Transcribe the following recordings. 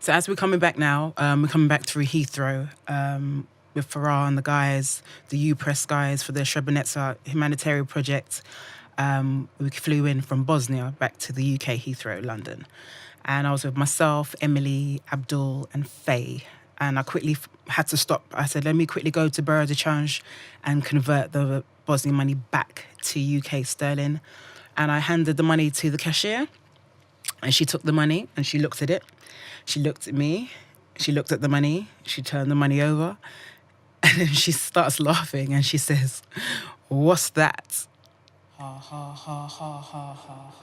So as we're coming back now, we're coming back through Heathrow with Farah and the guys, the UPress guys for the Srebrenica humanitarian project. We flew in from Bosnia back to the UK, Heathrow, London. And I was with myself, Emily, Abdul and Faye. And I quickly had to stop. I said, let me quickly go to Bureau de Change and convert the Bosnian money back to UK sterling. And I handed the money to the cashier. And she took the money and she looked at it. She looked at me. She looked at the money. She turned the money over. And then she starts laughing and she says, what's that?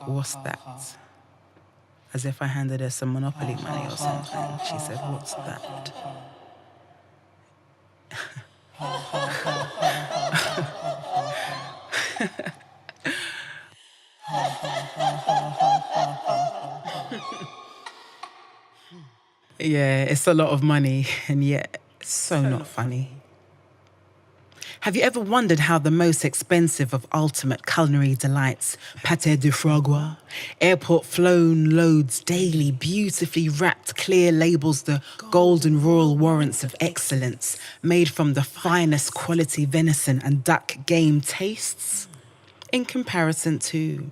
What's that? As if I handed her some Monopoly money or something. She said, what's that? Yeah, it's a lot of money, and yet it's so not funny. Have you ever wondered how the most expensive of ultimate culinary delights, pâté de foie gras, airport flown loads daily, beautifully wrapped clear labels, the golden royal warrants of excellence, made from the finest quality venison and duck game tastes, in comparison to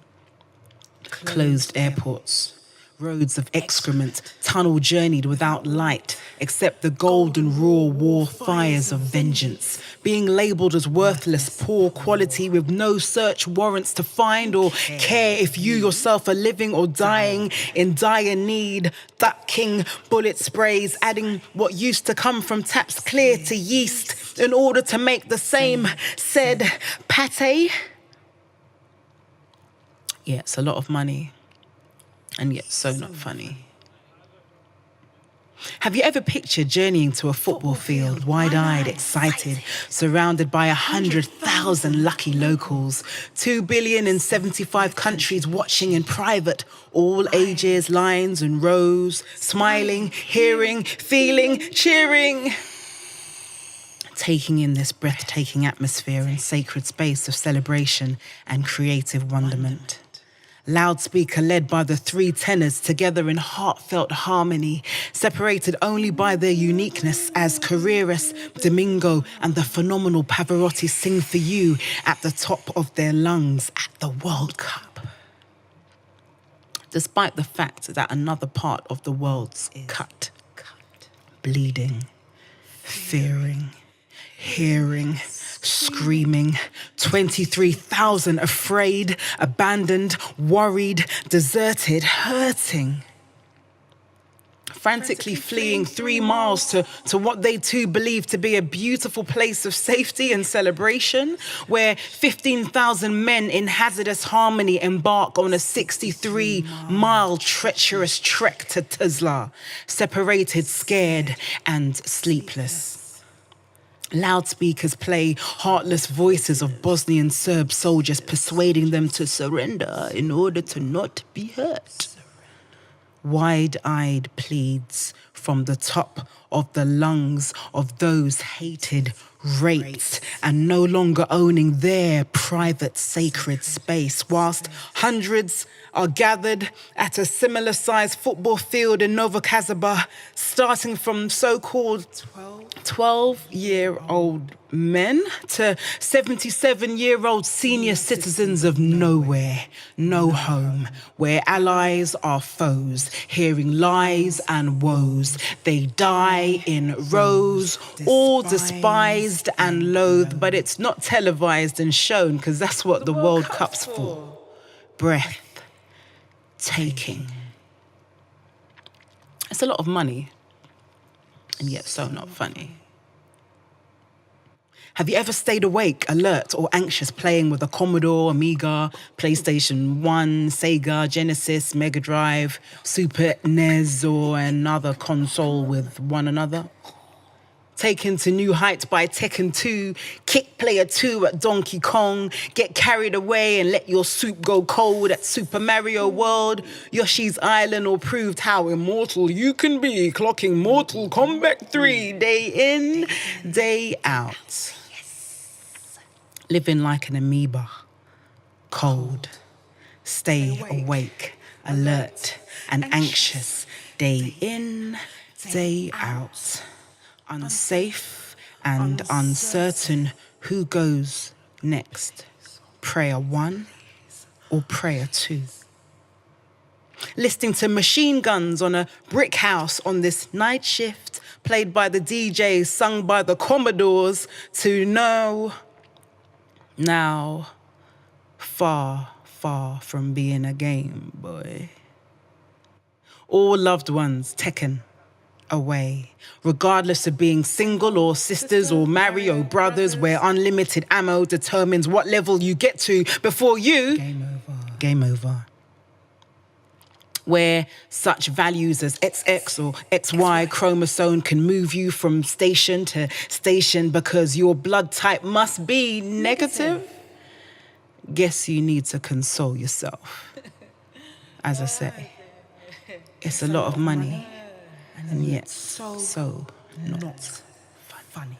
closed airports, roads of excrement, tunnel journeyed without light, except the golden raw war fires of vengeance, being labelled as worthless, poor quality with no search warrants to find or care if you yourself are living or dying in dire need. That king bullet sprays, adding what used to come from taps clear to yeast in order to make the same said pate. Yeah, it's a lot of money. And yet so not funny. Have you ever pictured journeying to a football field, wide-eyed, excited, surrounded by 100,000 lucky locals, 2 billion in 75 countries watching in private, all ages, lines and rows, smiling, hearing, feeling, cheering, taking in this breathtaking atmosphere and sacred space of celebration and creative wonderment. Loudspeaker led by the three tenors together in heartfelt harmony, separated only by their uniqueness as Carreras, Domingo and the phenomenal Pavarotti sing for you at the top of their lungs at the World Cup. Despite the fact that another part of the world's cut, bleeding, fearing, hearing, screaming, 23,000 afraid, abandoned, worried, deserted, hurting, frantically fleeing 3 miles to what they too believe to be a beautiful place of safety and celebration, where 15,000 men in hazardous harmony embark on a 63-mile treacherous trek to Tuzla, separated, scared and sleepless. Loudspeakers play heartless voices of Bosnian Serb soldiers persuading them to surrender in order to not be hurt. Wide-eyed pleads from the top of the lungs of those hated, raped, and no longer owning their private sacred space, whilst hundreds are gathered at a similar-sized football field in Novokazaba, starting from so-called 12-year-old men to 77-year-old senior citizens of nowhere, no home, where allies are foes, hearing lies and woes. They die in rows, all despised and loathed, but it's not televised and shown, because that's what the World Cup's for. Breath taking. It's a lot of money, and yet so not funny. Have you ever stayed awake, alert or anxious playing with a Commodore, Amiga, PlayStation 1, Sega, Genesis, Mega Drive, Super NES or another console with one another? Taken to new heights by Tekken 2, Kick Player 2 at Donkey Kong, get carried away and let your soup go cold at Super Mario World, Yoshi's Island, or proved how immortal you can be, clocking Mortal Kombat 3 day in, day out. Living like an amoeba, cold, stay awake, alert and anxious, Day in, day out. Unsafe and uncertain who goes next. Prayer 1 or prayer 2. Listening to machine guns on a brick house on this night shift, played by the DJs, sung by the Commodores, to know now far, far from being a game boy. All loved ones taken away, regardless of being single or sisters or married or brothers, where unlimited ammo determines what level you get to before you... Game over. Game over. Where such values as XX or XY chromosome can move you from station to station because your blood type must be negative. Guess you need to console yourself. As I say, it's a lot of money, and yet so not funny.